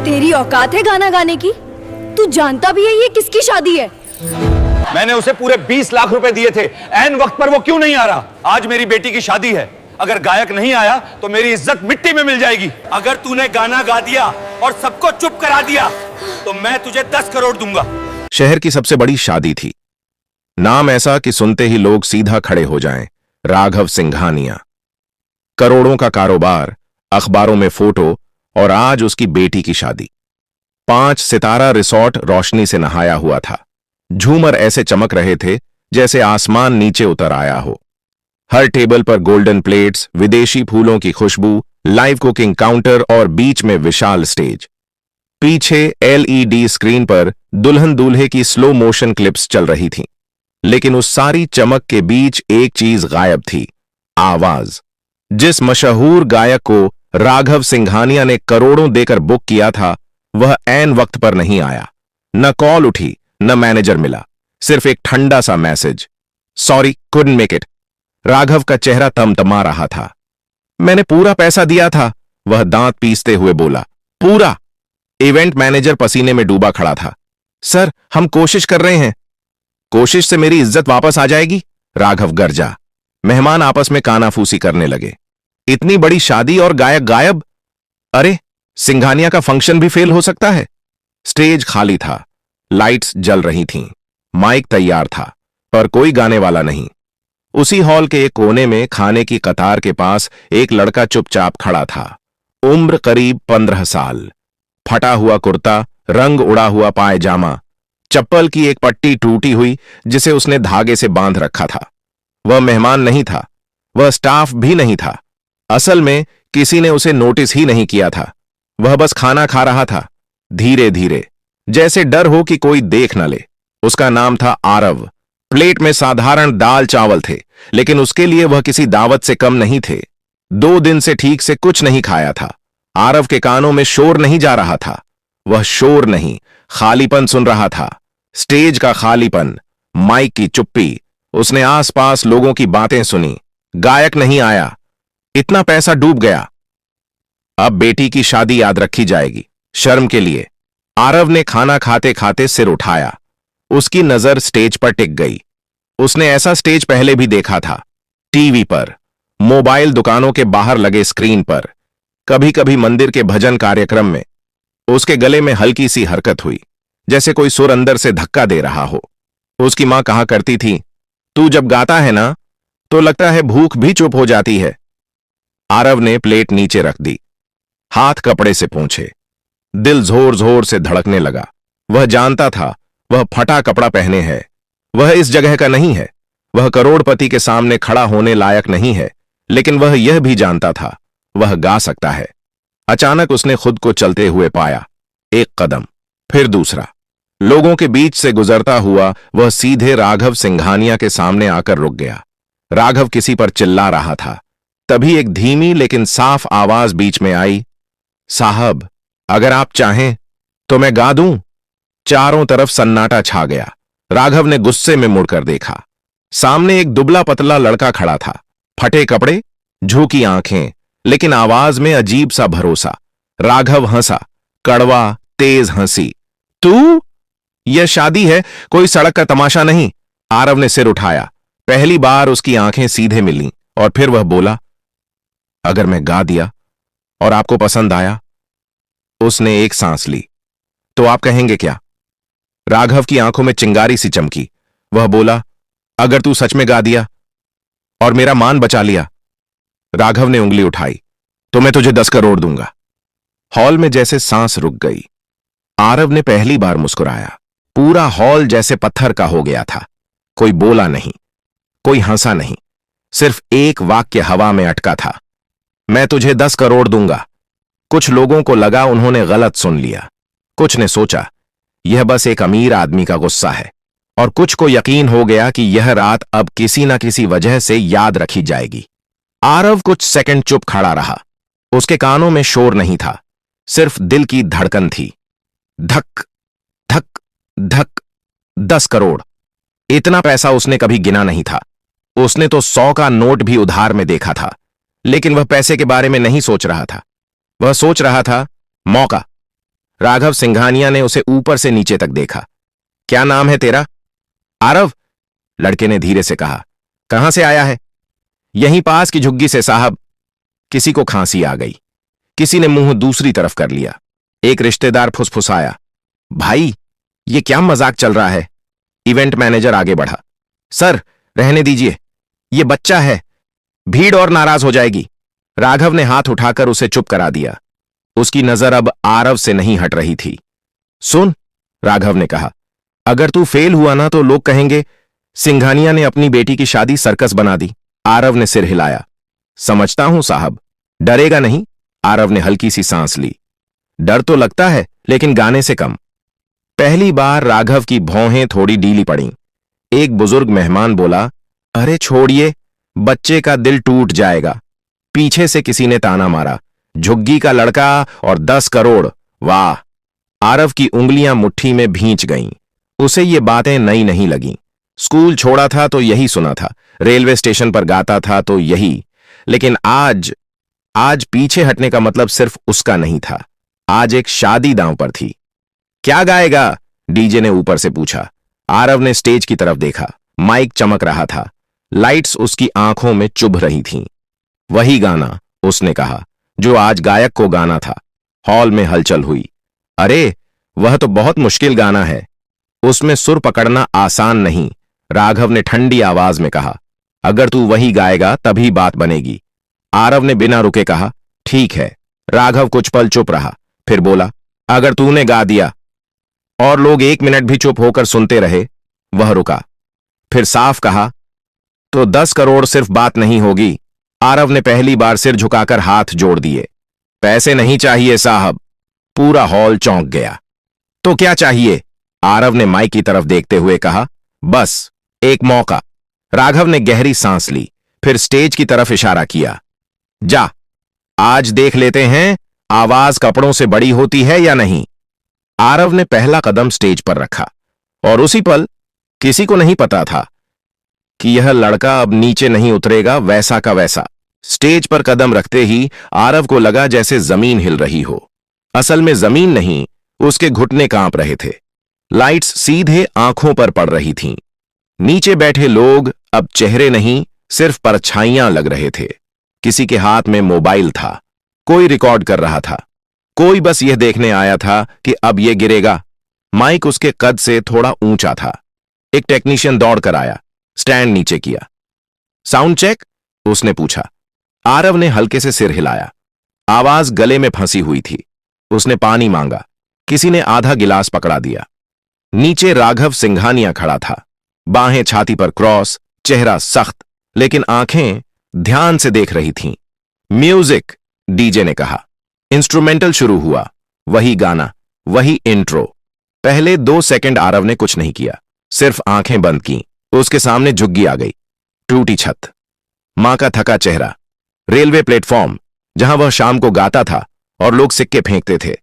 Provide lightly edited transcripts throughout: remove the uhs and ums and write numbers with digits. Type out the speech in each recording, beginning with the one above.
तेरी औकात है गाना गाने की? तू जानता भी है ये किसकी शादी है? मैंने उसे पूरे 20 लाख रुपए दिए थे, ऐन वक्त पर वो क्यों नहीं आ रहा? आज मेरी बेटी की शादी है, अगर गायक नहीं आया तो मेरी इज्जत मिट्टी में मिल जाएगी। अगर तूने गाना गा दिया और सबको चुप करा दिया तो मैं तुझे 10 करोड़ दूंगा। शहर की सबसे बड़ी शादी थी। नाम ऐसा कि सुनते ही लोग सीधा खड़े हो जाएं, राघव सिंघानिया। करोड़ों का कारोबार, अखबारों में फोटो, और आज उसकी बेटी की शादी। 5 सितारा रिसॉर्ट रोशनी से नहाया हुआ था। झूमर ऐसे चमक रहे थे जैसे आसमान नीचे उतर आया हो। हर टेबल पर गोल्डन प्लेट्स, विदेशी फूलों की खुशबू, लाइव कुकिंग काउंटर और बीच में विशाल स्टेज। पीछे एलईडी स्क्रीन पर दुल्हन दूल्हे की स्लो मोशन क्लिप्स चल रही थीं। लेकिन उस सारी चमक के बीच एक चीज गायब थी, आवाज। जिस मशहूर गायक को राघव सिंघानिया ने करोड़ों देकर बुक किया था, वह ऐन वक्त पर नहीं आया। न कॉल उठी, न मैनेजर मिला, सिर्फ एक ठंडा सा message, sorry couldn't make it. Raghav का चेहरा तमतमा रहा था। मैंने पूरा पैसा दिया था, वह दांत पीसते हुए बोला। पूरा? इवेंट मैनेजर पसीने में डूबा खड़ा था। सर, हम कोशिश कर रहे हैं। कोशिश से मेरी इज्जत वापस आ जाएगी? राघव गरजा। मेहमान आपस में कानाफूसी करने लगे। इतनी बड़ी शादी और गायक गायब? अरे, सिंघानिया का फंक्शन भी फेल हो सकता है। स्टेज खाली था, लाइट्स जल रही थीं, माइक तैयार था, पर कोई गाने वाला नहीं। उसी हॉल के एक कोने में खाने की कतार के पास एक लड़का चुपचाप खड़ा था। उम्र करीब 15 साल। फटा हुआ कुर्ता, रंग उड़ा हुआ पायजामा, चप्पल की एक पट्टी टूटी हुई जिसे उसने धागे से बांध रखा था। वह मेहमान नहीं था, वह स्टाफ भी नहीं था। असल में किसी ने उसे नोटिस ही नहीं किया था। वह बस खाना खा रहा था, धीरे धीरे, जैसे डर हो कि कोई देख न ले। उसका नाम था आरव। प्लेट में साधारण दाल चावल थे, लेकिन उसके लिए वह किसी दावत से कम नहीं थे। 2 दिन से ठीक से कुछ नहीं खाया था। आरव के कानों में शोर नहीं जा रहा था। वह शोर नहीं, खालीपन सुन रहा था। स्टेज का खालीपन, माइक की चुप्पी। उसने आसपास लोगों की बातें सुनी। गायक नहीं आया, इतना पैसा डूब गया। अब बेटी की शादी याद रखी जाएगी, शर्म के लिए। आरव ने खाना खाते खाते सिर उठाया। उसकी नजर स्टेज पर टिक गई। उसने ऐसा स्टेज पहले भी देखा था, टीवी पर, मोबाइल दुकानों के बाहर लगे स्क्रीन पर, कभी कभी मंदिर के भजन कार्यक्रम में। उसके गले में हल्की सी हरकत हुई, जैसे कोई सुर अंदर से धक्का दे रहा हो। उसकी मां कहा करती थी, तू जब गाता है ना, तो लगता है भूख भी चुप हो जाती है। आरव ने प्लेट नीचे रख दी, हाथ कपड़े से पोंछे। दिल जोर जोर से धड़कने लगा। वह जानता था वह फटा कपड़ा पहने है, वह इस जगह का नहीं है, वह करोड़पति के सामने खड़ा होने लायक नहीं है, लेकिन वह यह भी जानता था वह गा सकता है। अचानक उसने खुद को चलते हुए पाया। एक कदम, फिर दूसरा। लोगों के बीच से गुजरता हुआ वह सीधे राघव सिंघानिया के सामने आकर रुक गया। राघव किसी पर चिल्ला रहा था। तभी एक धीमी लेकिन साफ आवाज बीच में आई, साहब, अगर आप चाहें तो मैं गा दूं। चारों तरफ सन्नाटा छा गया। राघव ने गुस्से में मुड़कर देखा। सामने एक दुबला पतला लड़का खड़ा था, फटे कपड़े, झुकी आंखें, लेकिन आवाज में अजीब सा भरोसा। राघव हंसा, कड़वा तेज हंसी। तू? यह शादी है, कोई सड़क का तमाशा नहीं। आरव ने सिर उठाया। पहली बार उसकी आंखें सीधे मिलीं और फिर वह बोला, अगर मैं गा दिया और आपको पसंद आया? उसने एक सांस ली। तो आप कहेंगे क्या? राघव की आंखों में चिंगारी सी चमकी। वह बोला, अगर तू सच में गा दिया और मेरा मान बचा लिया। राघव ने उंगली उठाई, तो मैं तुझे 10 करोड़ दूंगा। हॉल में जैसे सांस रुक गई। आरव ने पहली बार मुस्कुराया। पूरा हॉल जैसे पत्थर का हो गया था। कोई बोला नहीं, कोई हंसा नहीं, सिर्फ एक वाक्य हवा में अटका था, मैं तुझे 10 करोड़ दूंगा। कुछ लोगों को लगा उन्होंने गलत सुन लिया। कुछ ने सोचा यह बस एक अमीर आदमी का गुस्सा है, और कुछ को यकीन हो गया कि यह रात अब किसी न किसी वजह से याद रखी जाएगी। आरव कुछ सेकंड चुप खड़ा रहा। उसके कानों में शोर नहीं था, सिर्फ दिल की धड़कन थी। धक धक धक। 10 करोड़, इतना पैसा उसने कभी गिना नहीं था। उसने तो 100 का नोट भी उधार में देखा था, लेकिन वह पैसे के बारे में नहीं सोच रहा था। वह सोच रहा था मौका। राघव सिंघानिया ने उसे ऊपर से नीचे तक देखा। क्या नाम है तेरा? आरव, लड़के ने धीरे से कहा। कहां से आया है? यहीं पास की झुग्गी से साहब। किसी को खांसी आ गई। किसी ने मुंह दूसरी तरफ कर लिया। एक रिश्तेदार फुसफुसाया, भाई ये क्या मजाक चल रहा है? इवेंट मैनेजर आगे बढ़ा, सर रहने दीजिए, ये बच्चा है, भीड़ और नाराज हो जाएगी। राघव ने हाथ उठाकर उसे चुप करा दिया। उसकी नजर अब आरव से नहीं हट रही थी। सुन, राघव ने कहा, अगर तू फेल हुआ ना तो लोग कहेंगे सिंघानिया ने अपनी बेटी की शादी सर्कस बना दी। आरव ने सिर हिलाया। समझता हूं साहब, डरेगा नहीं? आरव ने हल्की सी सांस ली। डर तो लगता है लेकिन गाने से कम। पहली बार राघव की भौहें थोड़ी ढीली पड़ीं। एक बुजुर्ग मेहमान बोला, अरे छोड़िए, बच्चे का दिल टूट जाएगा। पीछे से किसी ने ताना मारा, झुग्गी का लड़का और 10 करोड़। वाह! आरव की उंगलियां मुट्ठी में भींच गईं। उसे ये बातें नई नहीं लगीं। स्कूल छोड़ा था तो यही सुना था, रेलवे स्टेशन पर गाता था तो यही, लेकिन आज पीछे हटने का मतलब सिर्फ उसका नहीं था। आज एक शादी दांव पर थी। क्या गाएगा? डीजे ने ऊपर से पूछा। आरव ने स्टेज की तरफ देखा। माइक चमक रहा था। लाइट्स उसकी आंखों में चुभ रही थीं। वही गाना, उसने कहा, जो आज गायक को गाना था। हॉल में हलचल हुई। अरे वह तो बहुत मुश्किल गाना है, उसमें सुर पकड़ना आसान नहीं। राघव ने ठंडी आवाज में कहा, अगर तू वही गाएगा तभी बात बनेगी। आरव ने बिना रुके कहा, ठीक है। राघव कुछ पल चुप रहा, फिर बोला, अगर तूने गा दिया? और लोग 1 मिनट भी चुप होकर सुनते रहे। वह रुका, फिर साफ कहा, तो 10 करोड़ सिर्फ बात नहीं होगी। आरव ने पहली बार सिर झुकाकर हाथ जोड़ दिए। पैसे नहीं चाहिए साहब। पूरा हॉल चौंक गया। तो क्या चाहिए? आरव ने माइक की तरफ देखते हुए कहा, बस एक मौका। राघव ने गहरी सांस ली, फिर स्टेज की तरफ इशारा किया, जा, आज देख लेते हैं आवाज कपड़ों से बड़ी होती है या नहीं। आरव ने पहला कदम स्टेज पर रखा और उसी पल किसी को नहीं पता था कि यह लड़का अब नीचे नहीं उतरेगा, वैसा का वैसा। स्टेज पर कदम रखते ही आरव को लगा जैसे जमीन हिल रही हो। असल में जमीन नहीं, उसके घुटने कांप रहे थे। लाइट्स सीधे आंखों पर पड़ रही थीं। नीचे बैठे लोग अब चेहरे नहीं, सिर्फ परछाइयां लग रहे थे। किसी के हाथ में मोबाइल था, कोई रिकॉर्ड कर रहा था, कोई बस यह देखने आया था कि अब यह गिरेगा। माइक उसके कद से थोड़ा ऊंचा था। एक टेक्नीशियन दौड़कर आया, स्टैंड नीचे किया। Sound check? उसने पूछा। आरव ने हल्के से सिर हिलाया। आवाज गले में फंसी हुई थी। उसने पानी मांगा। किसी ने आधा गिलास पकड़ा दिया। नीचे राघव सिंघानिया खड़ा था, बाहें छाती पर क्रॉस, चेहरा सख्त, लेकिन आंखें ध्यान से देख रही थीं। म्यूजिक, डीजे ने कहा। इंस्ट्रूमेंटल शुरू हुआ। वही गाना, वही इंट्रो। पहले 2 सेकंड आरव ने कुछ नहीं किया, सिर्फ आंखें बंद की। उसके सामने झुग्गी आ गई। टूटी छत, मां का थका चेहरा, रेलवे प्लेटफॉर्म जहां वह शाम को गाता था और लोग सिक्के फेंकते थे,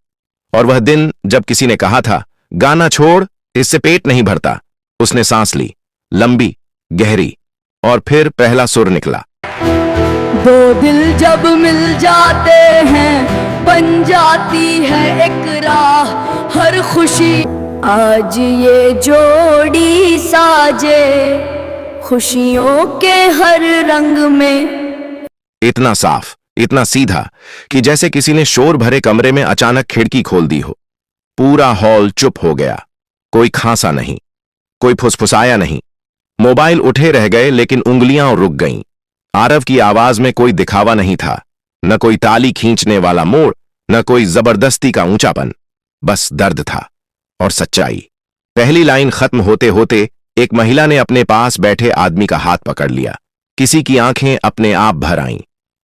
और वह दिन जब किसी ने कहा था, गाना छोड़, इससे पेट नहीं भरता। उसने सांस ली, लंबी, गहरी, और फिर पहला सुर निकला। दो दिल जब मिल जाते हैं बन जाती है एक राह, हर खुशी आज ये जोड़ी साजे, खुशियों के हर रंग में। इतना साफ, इतना सीधा कि जैसे किसी ने शोर भरे कमरे में अचानक खिड़की खोल दी हो। पूरा हॉल चुप हो गया। कोई खांसा नहीं, कोई फुसफुसाया नहीं। मोबाइल उठे रह गए लेकिन उंगलियां रुक गईं। आरव की आवाज में कोई दिखावा नहीं था, न कोई ताली खींचने वाला मोड़, न कोई जबरदस्ती का ऊंचापन, बस दर्द था और सच्चाई। पहली लाइन खत्म होते होते एक महिला ने अपने पास बैठे आदमी का हाथ पकड़ लिया। किसी की आंखें अपने आप भर आईं।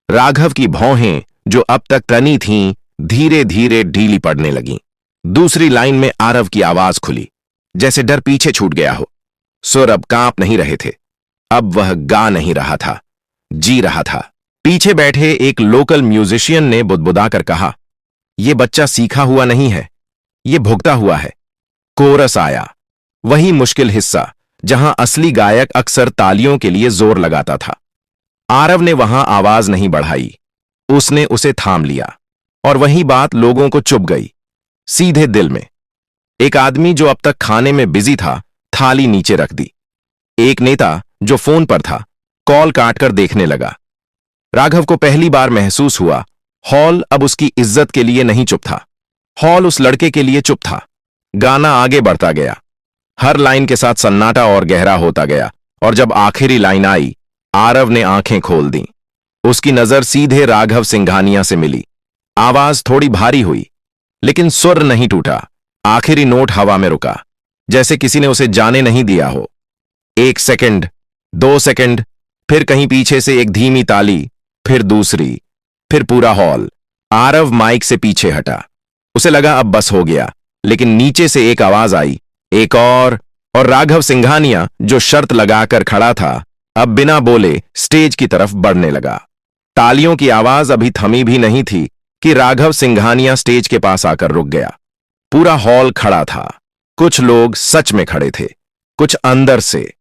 राघव की भौहें जो अब तक तनी थीं, धीरे धीरे ढीली पड़ने लगीं। दूसरी लाइन में आरव की आवाज खुली, जैसे डर पीछे छूट गया हो। सुर अब कांप नहीं रहे थे। अब वह गा नहीं रहा था, जी रहा था। पीछे बैठे एक लोकल म्यूजिशियन ने बुदबुदाकर कहा, यह बच्चा सीखा हुआ नहीं है, यह भुगता हुआ है। कोरस आया, वही मुश्किल हिस्सा जहां असली गायक अक्सर तालियों के लिए जोर लगाता था। आरव ने वहां आवाज नहीं बढ़ाई, उसने उसे थाम लिया, और वही बात लोगों को चुभ गई। सीधे दिल में। एक आदमी जो अब तक खाने में बिजी था, थाली नीचे रख दी। एक नेता जो फोन पर था, कॉल काटकर देखने लगा। राघव को पहली बार महसूस हुआ, हॉल अब उसकी इज्जत के लिए नहीं चुप था, हॉल उस लड़के के लिए चुप था। गाना आगे बढ़ता गया, हर लाइन के साथ सन्नाटा और गहरा होता गया, और जब आखिरी लाइन आई, आरव ने आंखें खोल दी। उसकी नजर सीधे राघव सिंघानिया से मिली। आवाज थोड़ी भारी हुई, लेकिन सुर नहीं टूटा। आखिरी नोट हवा में रुका, जैसे किसी ने उसे जाने नहीं दिया हो। 1 सेकंड, 2 सेकंड, फिर कहीं पीछे से एक धीमी ताली, फिर दूसरी, फिर पूरा हॉल। आरव माइक से पीछे हटा। उसे लगा अब बस हो गया, लेकिन नीचे से एक आवाज आई, एक और राघव सिंघानिया, जो शर्त लगाकर खड़ा था, अब बिना बोले स्टेज की तरफ बढ़ने लगा। तालियों की आवाज अभी थमी भी नहीं थी कि राघव सिंघानिया स्टेज के पास आकर रुक गया। पूरा हॉल खड़ा था। कुछ लोग सच में खड़े थे, कुछ अंदर से।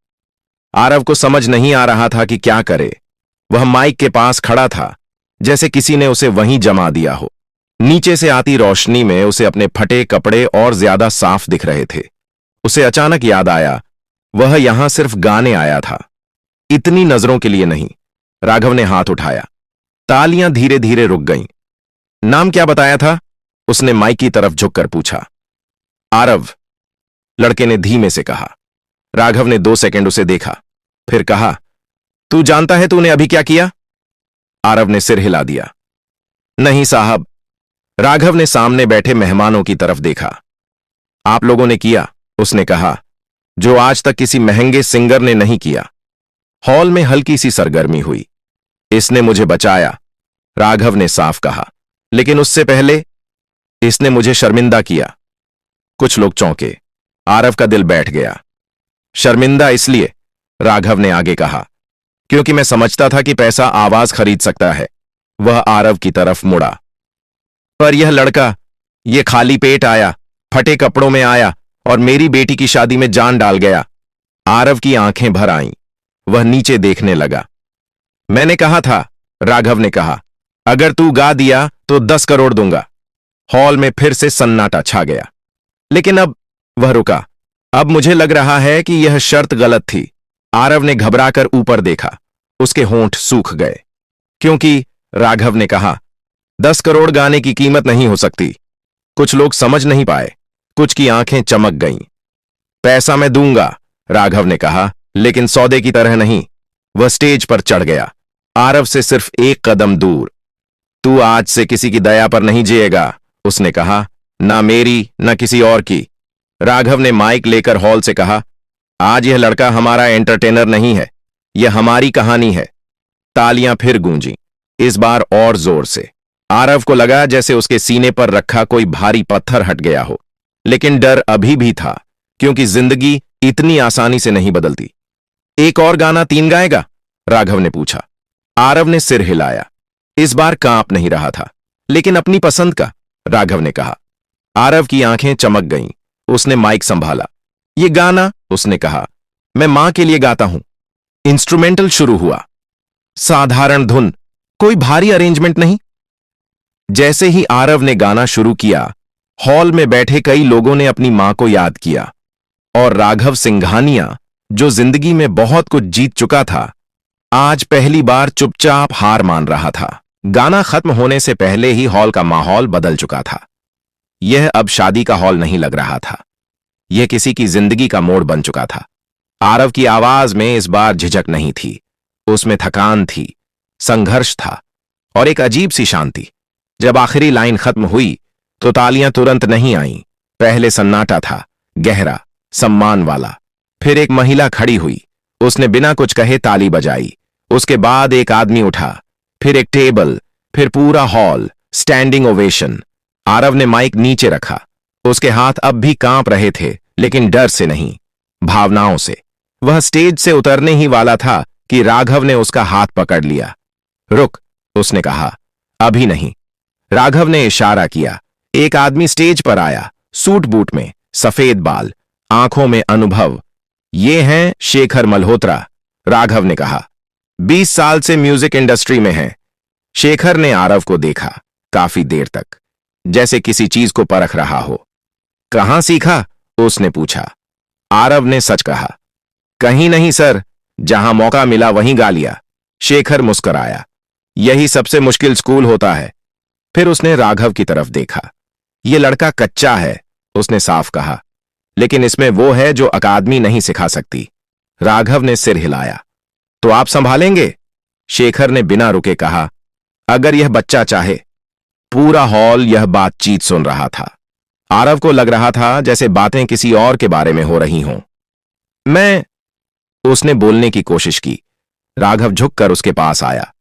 आरव को समझ नहीं आ रहा था कि क्या करे। वह माइक के पास खड़ा था, जैसे किसी ने उसे वहीं जमा दिया हो। नीचे से आती रोशनी में उसे अपने फटे कपड़े और ज्यादा साफ दिख रहे थे। उसे अचानक याद आया, वह यहां सिर्फ गाने आया था, इतनी नजरों के लिए नहीं। राघव ने हाथ उठाया। तालियां धीरे धीरे रुक गईं। नाम क्या बताया था? उसने माइक की तरफ झुककर पूछा। आरव, लड़के ने धीमे से कहा। राघव ने 2 सेकंड उसे देखा, फिर कहा, तू जानता है तूने अभी क्या किया? आरव ने सिर हिला दिया। नहीं साहब। राघव ने सामने बैठे मेहमानों की तरफ देखा। आप लोगों ने किया, उसने कहा, जो आज तक किसी महंगे सिंगर ने नहीं किया। हॉल में हल्की सी सरगर्मी हुई। इसने मुझे बचाया, राघव ने साफ कहा, लेकिन उससे पहले इसने मुझे शर्मिंदा किया। कुछ लोग चौंके। आरव का दिल बैठ गया। शर्मिंदा इसलिए, राघव ने आगे कहा, क्योंकि मैं समझता था कि पैसा आवाज खरीद सकता है। वह आरव की तरफ मुड़ा। पर यह लड़का, यह खाली पेट आया, फटे कपड़ों में आया और मेरी बेटी की शादी में जान डाल गया। आरव की आंखें भर आईं। वह नीचे देखने लगा। मैंने कहा था, राघव ने कहा, अगर तू गा दिया तो 10 करोड़ दूंगा। हॉल में फिर से सन्नाटा छा गया। लेकिन अब वह रुका। अब मुझे लग रहा है कि यह शर्त गलत थी। आरव ने घबराकर ऊपर देखा। उसके होंठ सूख गए। क्योंकि, राघव ने कहा, 10 करोड़ गाने की कीमत नहीं हो सकती। कुछ लोग समझ नहीं पाए, कुछ की आंखें चमक गईं। पैसा मैं दूंगा, राघव ने कहा, लेकिन सौदे की तरह नहीं। वह स्टेज पर चढ़ गया, आरव से सिर्फ 1 कदम दूर। तू आज से किसी की दया पर नहीं जिएगा, उसने कहा, ना मेरी ना किसी और की। राघव ने माइक लेकर हॉल से कहा, आज यह लड़का हमारा एंटरटेनर नहीं है, यह हमारी कहानी है। तालियां फिर गूंजी, इस बार और जोर से। आरव को लगा जैसे उसके सीने पर रखा कोई भारी पत्थर हट गया हो, लेकिन डर अभी भी था, क्योंकि जिंदगी इतनी आसानी से नहीं बदलती। एक और गाना 3 गाएगा? राघव ने पूछा। आरव ने सिर हिलाया। इस बार कांप नहीं रहा था, लेकिन अपनी पसंद का, राघव ने कहा। आरव की आंखें चमक गईं। उसने माइक संभाला। ये गाना, उसने कहा, मैं मां के लिए गाता हूं। इंस्ट्रूमेंटल शुरू हुआ। साधारण धुन, कोई भारी अरेंजमेंट नहीं। जैसे ही आरव ने गाना शुरू किया, हॉल में बैठे कई लोगों ने अपनी मां को याद किया। और राघव सिंघानिया, जो जिंदगी में बहुत कुछ जीत चुका था, आज पहली बार चुपचाप हार मान रहा था। गाना खत्म होने से पहले ही हॉल का माहौल बदल चुका था। यह अब शादी का हॉल नहीं लग रहा था, यह किसी की जिंदगी का मोड़ बन चुका था। आरव की आवाज में इस बार झिझक नहीं थी, उसमें थकान थी, संघर्ष था और एक अजीब सी शांति। जब आखिरी लाइन खत्म हुई तो तालियां तुरंत नहीं आईं। पहले सन्नाटा था, गहरा, सम्मान वाला। फिर एक महिला खड़ी हुई, उसने बिना कुछ कहे ताली बजाई। उसके बाद एक आदमी उठा, फिर एक टेबल, फिर पूरा हॉल, स्टैंडिंग ओवेशन। आरव ने माइक नीचे रखा। उसके हाथ अब भी कांप रहे थे, लेकिन डर से नहीं, भावनाओं से। वह स्टेज से उतरने ही वाला था कि राघव ने उसका हाथ पकड़ लिया। रुक, उसने कहा, अभी नहीं। राघव ने इशारा किया। एक आदमी स्टेज पर आया, सूट बूट में, सफेद बाल, आंखों में अनुभव। ये हैं शेखर मल्होत्रा, राघव ने कहा। 20 साल से म्यूजिक इंडस्ट्री में हैं। शेखर ने आरव को देखा, काफी देर तक, जैसे किसी चीज को परख रहा हो। कहां सीखा? उसने पूछा। आरव ने सच कहा। कहीं नहीं सर, जहां मौका मिला वहीं गा लिया। शेखर मुस्कुराया। यही सबसे मुश्किल स्कूल होता है। फिर उसने राघव की तरफ देखा। यह लड़का कच्चा है, उसने साफ कहा, लेकिन इसमें वो है जो अकादमी नहीं सिखा सकती। राघव ने सिर हिलाया। तो आप संभालेंगे? शेखर ने बिना रुके कहा, अगर यह बच्चा चाहे। पूरा हॉल यह बातचीत सुन रहा था। आरव को लग रहा था जैसे बातें किसी और के बारे में हो रही हों। मैं, उसने बोलने की कोशिश की। राघव झुककर उसके पास आया।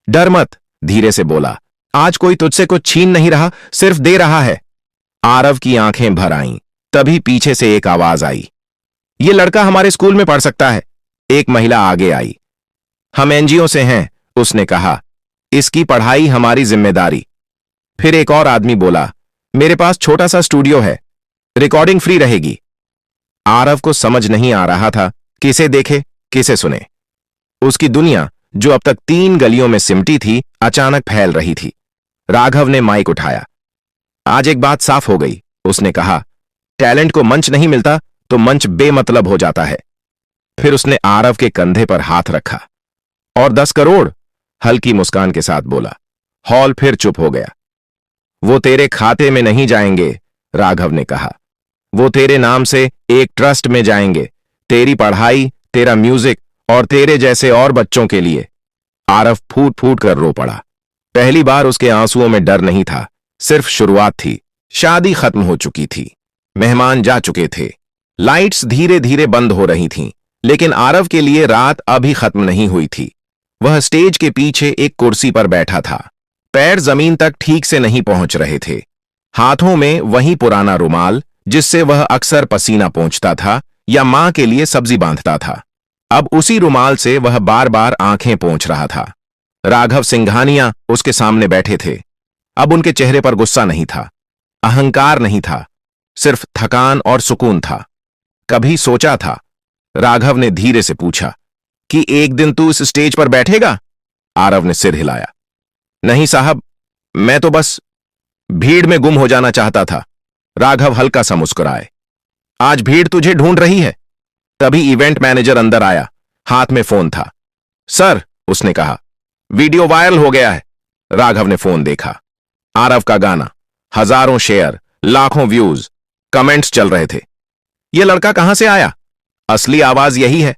डर मत, धीरे से बोला, आज कोई तुझसे कुछ छीन नहीं रहा, सिर्फ दे रहा है। आरव की आंखें भर आईं। तभी पीछे से एक आवाज आई। यह लड़का हमारे स्कूल में पढ़ सकता है। एक महिला आगे आई। हम एनजीओ से हैं, उसने कहा, इसकी पढ़ाई हमारी जिम्मेदारी। फिर एक और आदमी बोला, मेरे पास छोटा सा स्टूडियो है, रिकॉर्डिंग फ्री रहेगी। आरव को समझ नहीं आ रहा था किसे देखे किसे सुने। उसकी दुनिया, जो अब तक 3 गलियों में सिमटी थी, अचानक फैल रही थी। राघव ने माइक उठाया। आज एक बात साफ हो गई, उसने कहा, टैलेंट को मंच नहीं मिलता तो मंच बेमतलब हो जाता है। फिर उसने आरव के कंधे पर हाथ रखा। और 10 करोड़, हल्की मुस्कान के साथ बोला। हॉल फिर चुप हो गया। वो तेरे खाते में नहीं जाएंगे, राघव ने कहा, वो तेरे नाम से एक ट्रस्ट में जाएंगे, तेरी पढ़ाई, तेरा म्यूजिक और तेरे जैसे और बच्चों के लिए। आरव फूट फूट कर रो पड़ा। पहली बार उसके आंसुओं में डर नहीं था, सिर्फ शुरुआत थी। शादी खत्म हो चुकी थी, मेहमान जा चुके थे, लाइट्स धीरे धीरे बंद हो रही थीं, लेकिन आरव के लिए रात अभी खत्म नहीं हुई थी। वह स्टेज के पीछे एक कुर्सी पर बैठा था। पैर जमीन तक ठीक से नहीं पहुंच रहे थे। हाथों में वही पुराना रुमाल जिससे वह अक्सर पसीना पोंछता था या मां के लिए सब्जी बांधता था। अब उसी रुमाल से वह बार बार आंखें पोंछ रहा था। राघव सिंघानिया उसके सामने बैठे थे। अब उनके चेहरे पर गुस्सा नहीं था, अहंकार नहीं था, सिर्फ थकान और सुकून था। कभी सोचा था? राघव ने धीरे से पूछा कि एक दिन तू इस स्टेज पर बैठेगा? आरव ने सिर हिलाया। नहीं साहब, मैं तो बस भीड़ में गुम हो जाना चाहता था। राघव हल्का सा मुस्कुराए। आज भीड़ तुझे ढूंढ रही है। तभी इवेंट मैनेजर अंदर आया, हाथ में फोन था। सर, उसने कहा, वीडियो वायरल हो गया है। राघव ने फोन देखा। आरव का गाना, हजारों शेयर, लाखों व्यूज, कमेंट्स चल रहे थे। यह लड़का कहां से आया? असली आवाज यही है।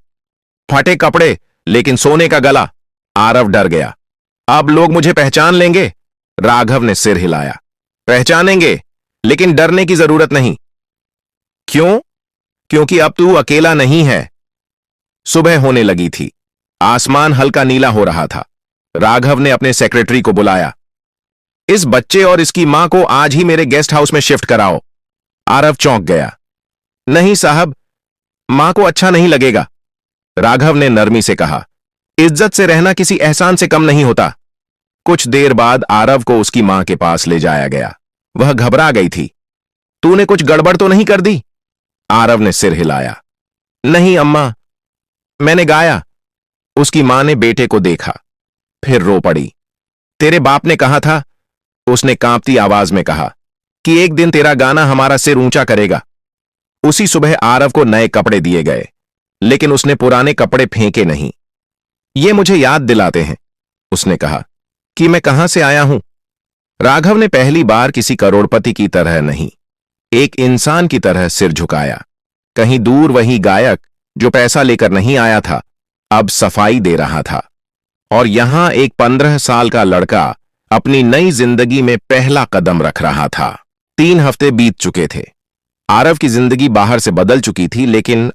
फटे कपड़े लेकिन सोने का गला। आरव डर गया। अब लोग मुझे पहचान लेंगे। राघव ने सिर हिलाया। पहचानेंगे, लेकिन डरने की जरूरत नहीं। क्यों? क्योंकि अब तू अकेला नहीं है। सुबह होने लगी थी। आसमान हल्का नीला हो रहा था। राघव ने अपने सेक्रेटरी को बुलाया। इस बच्चे और इसकी मां को आज ही मेरे गेस्ट हाउस में शिफ्ट कराओ। आरव चौंक गया। नहीं साहब, मां को अच्छा नहीं लगेगा। राघव ने नरमी से कहा, इज्जत से रहना किसी एहसान से कम नहीं होता। कुछ देर बाद आरव को उसकी मां के पास ले जाया गया। वह घबरा गई थी। तूने कुछ गड़बड़ तो नहीं कर दी? आरव ने सिर हिलाया। नहीं अम्मा, मैंने गाया। उसकी मां ने बेटे को देखा, फिर रो पड़ी। तेरे बाप ने कहा था, उसने कांपती आवाज में कहा, कि एक दिन तेरा गाना हमारा सिर ऊंचा करेगा। उसी सुबह आरव को नए कपड़े दिए गए, लेकिन उसने पुराने कपड़े फेंके नहीं। ये मुझे याद दिलाते हैं, उसने कहा, कि मैं कहां से आया हूं। राघव ने पहली बार किसी करोड़पति की तरह नहीं, एक इंसान की तरह सिर झुकाया। कहीं दूर वही गायक जो पैसा लेकर नहीं आया था, अब सफाई दे रहा था। और यहां एक 15 साल का लड़का अपनी नई जिंदगी में पहला कदम रख रहा था। 3 हफ्ते बीत चुके थे। आरव की जिंदगी बाहर से बदल चुकी थी, लेकिन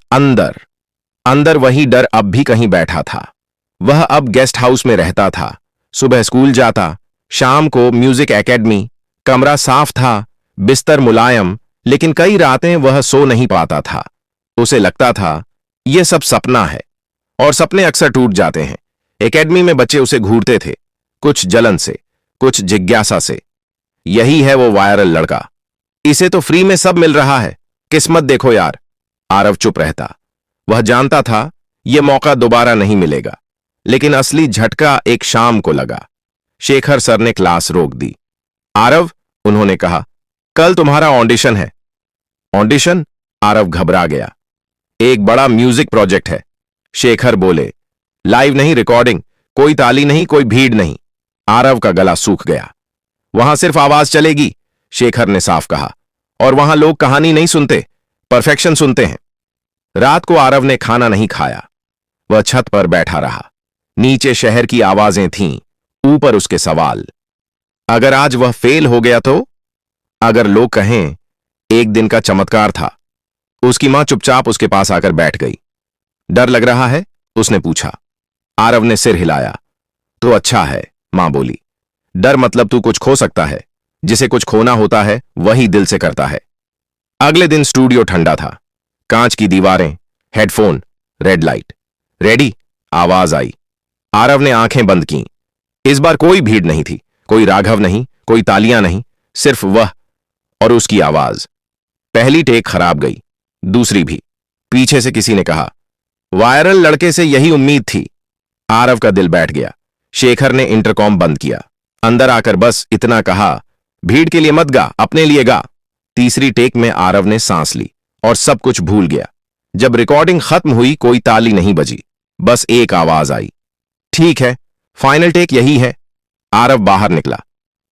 अंदर वही डर अब भी कहीं बैठा था। वह अब गेस्ट हाउस में रहता था। सुबह स्कूल जाता, शाम को म्यूजिक एकेडमी। कमरा साफ था, बिस्तर मुलायम, लेकिन कई रातें वह सो नहीं पाता था। उसे लगता था यह सब सपना है, और सपने अक्सर टूट जाते हैं। एकेडमी में बच्चे उसे घूरते थे, कुछ जलन से, कुछ जिज्ञासा से। यही है वो वायरल लड़का, इसे तो फ्री में सब मिल रहा है, किस्मत देखो यार। आरव चुप रहता। वह जानता था यह मौका दोबारा नहीं मिलेगा, लेकिन असली झटका एक शाम को लगा। शेखर सर ने क्लास रोक दी। आरव, उन्होंने कहा, कल तुम्हारा ऑडिशन है। ऑडिशन? आरव घबरा गया। एक बड़ा म्यूजिक प्रोजेक्ट है। शेखर बोले, लाइव नहीं, रिकॉर्डिंग, कोई ताली नहीं, कोई भीड़ नहीं। आरव का गला सूख गया। वहां सिर्फ आवाज चलेगी, शेखर ने साफ कहा, और वहां लोग कहानी नहीं सुनते, परफेक्शन सुनते हैं। रात को आरव ने खाना नहीं खाया। वह छत पर बैठा रहा। नीचे शहर की आवाजें थीं, ऊपर उसके सवाल। अगर आज वह फेल हो गया तो? अगर लोग कहें एक दिन का चमत्कार था। उसकी मां चुपचाप उसके पास आकर बैठ गई। डर लग रहा है? उसने पूछा। आरव ने सिर हिलाया। तो अच्छा है, मां बोली। डर मतलब तू कुछ खो सकता है। जिसे कुछ खोना होता है वही दिल से करता है। अगले दिन स्टूडियो ठंडा था। कांच की दीवारें, हेडफोन, रेड लाइट। रेडी? आवाज आई। आरव ने आंखें बंद कीं। इस बार कोई भीड़ नहीं थी, कोई राघव नहीं, कोई तालियां नहीं, सिर्फ वह और उसकी आवाज। पहली टेक खराब गई, दूसरी भी। पीछे से किसी ने कहा, वायरल लड़के से यही उम्मीद थी। आरव का दिल बैठ गया। शेखर ने इंटरकॉम बंद किया। अंदर आकर बस इतना कहा, भीड़ के लिए मत गा, अपने लिए गा। तीसरी टेक में आरव ने सांस ली और सब कुछ भूल गया। जब रिकॉर्डिंग खत्म हुई, कोई ताली नहीं बजी, बस एक आवाज आई, ठीक है, फाइनल टेक यही है। आरव बाहर निकला।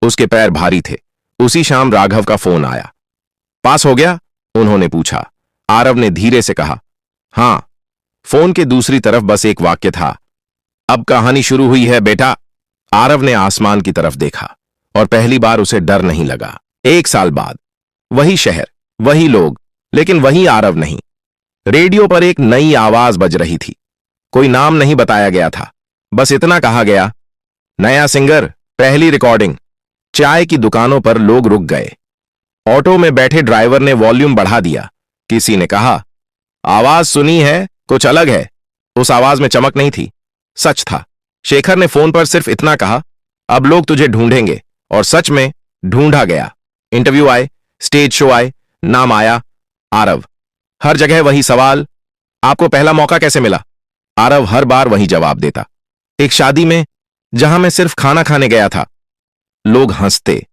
उसके पैर भारी थे। उसी शाम राघव का फोन आया। पास हो गया? उन्होंने पूछा। आरव ने धीरे से कहा, हां। फोन के दूसरी तरफ बस एक वाक्य था, अब कहानी शुरू हुई है बेटा। आरव ने आसमान की तरफ देखा और पहली बार उसे डर नहीं लगा। 1 साल बाद वही शहर, वही लोग, लेकिन वही आरव नहीं। रेडियो पर एक नई आवाज बज रही थी। कोई नाम नहीं बताया गया था, बस इतना कहा गया, नया सिंगर, पहली रिकॉर्डिंग। चाय की दुकानों पर लोग रुक गए। ऑटो में बैठे ड्राइवर ने वॉल्यूम बढ़ा दिया। किसी ने कहा, आवाज सुनी है, कुछ अलग है। उस आवाज में चमक नहीं थी, सच था। शेखर ने फोन पर सिर्फ इतना कहा, अब लोग तुझे ढूंढेंगे, और सच में ढूंढा गया। इंटरव्यू आए, स्टेज शो आए, नाम आया, आरव। हर जगह वही सवाल, आपको पहला मौका कैसे मिला? आरव हर बार वही जवाब देता, एक शादी में, जहां मैं सिर्फ खाना खाने गया था। लोग हंसते,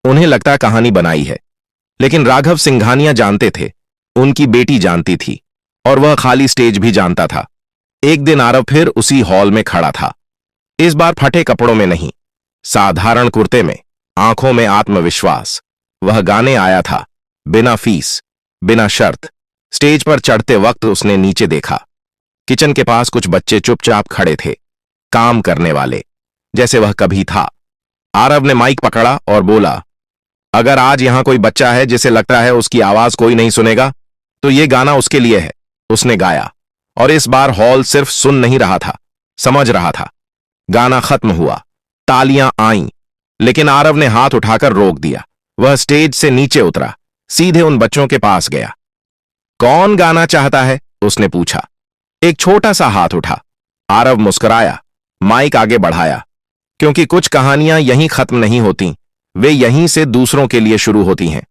उन्हें लगता कहानी बनाई है। लेकिन राघव सिंघानिया जानते थे, उनकी बेटी जानती थी, और वह खाली स्टेज भी जानता था। एक दिन आरव फिर उसी हॉल में खड़ा था। इस बार फटे कपड़ों में नहीं, साधारण कुर्ते में, आंखों में आत्मविश्वास। वह गाने आया था, बिना फीस, बिना शर्त। स्टेज पर चढ़ते वक्त उसने नीचे देखा। किचन के पास कुछ बच्चे चुपचाप खड़े थे, काम करने वाले, जैसे वह कभी था। आरव ने माइक पकड़ा और बोला, अगर आज यहां कोई बच्चा है जिसे लगता है उसकी आवाज कोई नहीं सुनेगा, तो ये गाना उसके लिए है। उसने गाया, और इस बार हॉल सिर्फ सुन नहीं रहा था, समझ रहा था। गाना खत्म हुआ, तालियां आईं, लेकिन आरव ने हाथ उठाकर रोक दिया। वह स्टेज से नीचे उतरा, सीधे उन बच्चों के पास गया। कौन गाना चाहता है? उसने पूछा। एक छोटा सा हाथ उठा। आरव मुस्कुराया, माइक आगे बढ़ाया, क्योंकि कुछ कहानियां यहीं खत्म नहीं होती, वे यहीं से दूसरों के लिए शुरू होती हैं।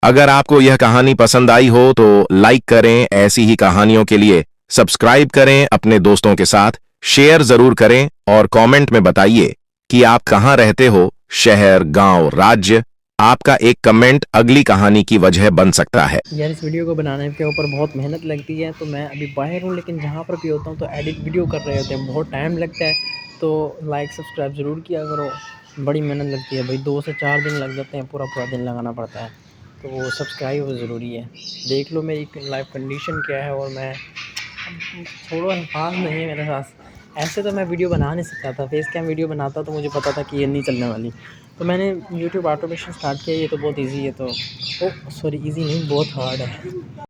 अगर आपको यह कहानी पसंद आई हो तो लाइक करें, ऐसी ही कहानियों के लिए सब्सक्राइब करें, अपने दोस्तों के साथ शेयर जरूर करें, और कमेंट में बताइए कि आप कहां रहते हो, शहर, गांव, राज्य। आपका एक कमेंट अगली कहानी की वजह बन सकता है। यार इस वीडियो को बनाने के ऊपर बहुत मेहनत लगती है, तो मैं अभी बाहर हूँ, लेकिन जहाँ पर भी होता हूँ तो एडिट वीडियो कर रहे होते हैं, बहुत टाइम लगता है। तो लाइक सब्सक्राइब ज़रूर किया करो, बड़ी मेहनत लगती है भाई, 2 से 4 दिन लग जाते हैं, पूरा दिन लगाना पड़ता है। तो वो सब्सक्राइब ज़रूरी है। देख लो मेरी लाइफ कंडीशन क्या है, और मैं छोड़ो, अल्फाज नहीं है मेरे पास। ऐसे तो मैं वीडियो बना नहीं सकता था, फेस कैम वीडियो बनाता तो मुझे पता था कि ये नहीं चलने वाली। तो मैंने यूट्यूब ऑटोमेशन स्टार्ट किया। ये तो बहुत इजी है, तो ओ सॉरी, इजी नहीं, बहुत हार्ड है।